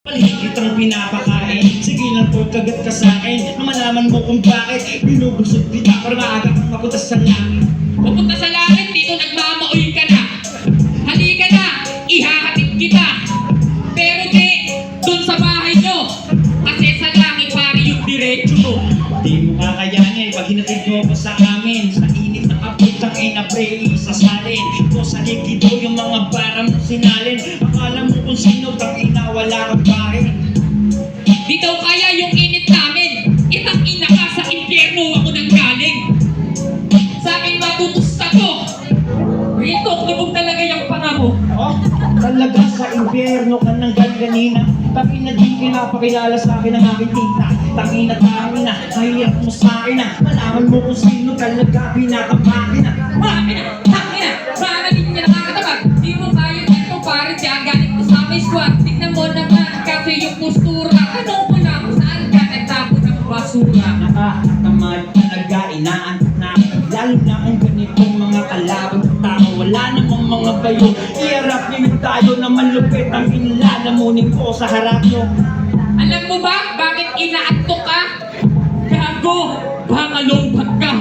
Paligid ang pinapakain. Sige lang po, kagat ka sa'kin na malaman mo kung bakit binubusog kita para maaga kang mapunta sa langit. Pupunta sa langit, dito nagmamaoy ka na. Halika na, ihahatid kita. Pero di, dun sa bahay nyo. Kasi sa langit pare yung diretso mo. Di mo kakayanin pag hinatid mo ko sa amin. Sa init ng apitang inapre, sasalin ko sa likido yung mga bara mo sinalin. Akala mo kung sino tangina, wala kang bahin. Di daw kaya yung init namin. Itang ina ka sa impyerno ako nang galing. Sa akin matutusta to. Rito, libog talaga yung panga mo. Oh, talaga sa impyerno ka nang ganina. Tangina di pinapakilala sa akin ang aking tita. Tangina, kahirap mo sa akin na. Malaman mo kung sino talaga pinakamakina. Marami na, tangina, marami din niya nakakatabag. Di mo tayo dito pare, kaya galing ko sa may squad. Tignan mo naman kasi yung postura. Anong ko na kung saan ka nagtapo ng basura. Nakakatamad talaga, inaantok na. Lalo na kung ganitong mga kalaban ng tao. Wala namang mga bayo. Iharap niyo tayo na malupit ang inilalamunin ko sa harap nyo. Alam mo ba bakit inaantok ka? Gago, baka looban ka.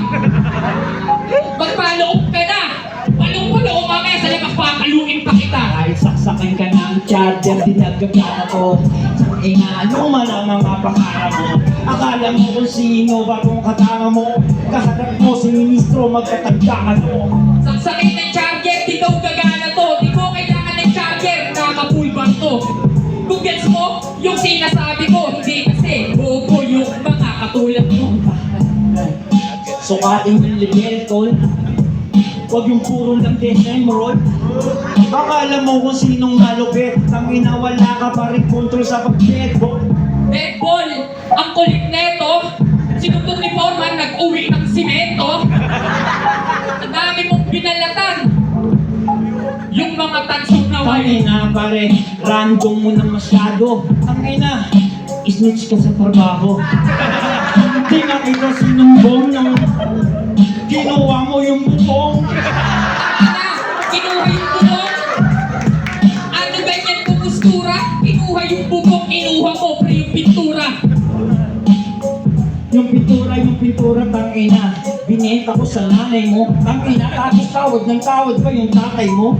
Magpaloob ka na. Palong-paloob mamaya sa labas pakaluin pa kita. Kahit saksakin ka ng charger, dinagagana ko. Sa inaalong man ang mga pakara mo. Akala mo kung sino bagong katama mo. Kaharap mo si ministro, magkatagda ka to. Saksakin ng charger, di daw gagana to. Di ko kailangan ng charger, nakapulban to. Kung gets mo, yung sinasabi ko, hindi kasi bobo yung mga katulad mo. Sukatin yung level, tol. Huwag yung puro lang desemrol. Akala mo kung sinong malupit. Tangina, wala ka pa rin control sa pag-deadball. Deadball, ang kulit neto. Sinugod ni Foreman, nag-uwi ng simento. Ang dami mong binalatan. Yung mga tansong naway. Tangina, pare, random mo na masyado. Tangina, snitch ka sa trabaho. Hindi nakita sinumbong ng kinuha mo yung bubong. Kinuha yung bubong. Ano ganyan po postura? Kinuha yung bubong, kinuha mo pre yung pintura. Yung pintura, tangina. Binenta ko sa nanay mo. Tangina, tapos tawad pa yung tatay mo.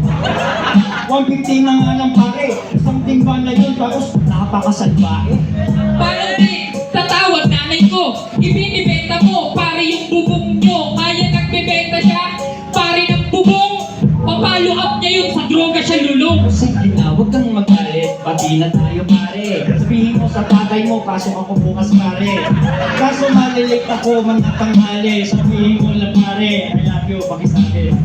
150 na nga lang pare. Isang timba na yun, tapos napakasalbahe. Paano di? Tatawad nanay ko. Ibinibenta mo, pare yung bubong nyo. Kaya nagbebenta siya, pare ng bubong. Papalo up niya yun, sa droga siya lulong. Sige na, huwag kang magalit. Pati na tayo pare. Sabihin mo sa tatay mo, pasok ako bukas pare. Kaso malilik ako mga tanghali. Sabihin mo lang pare, I love you, pakisabi.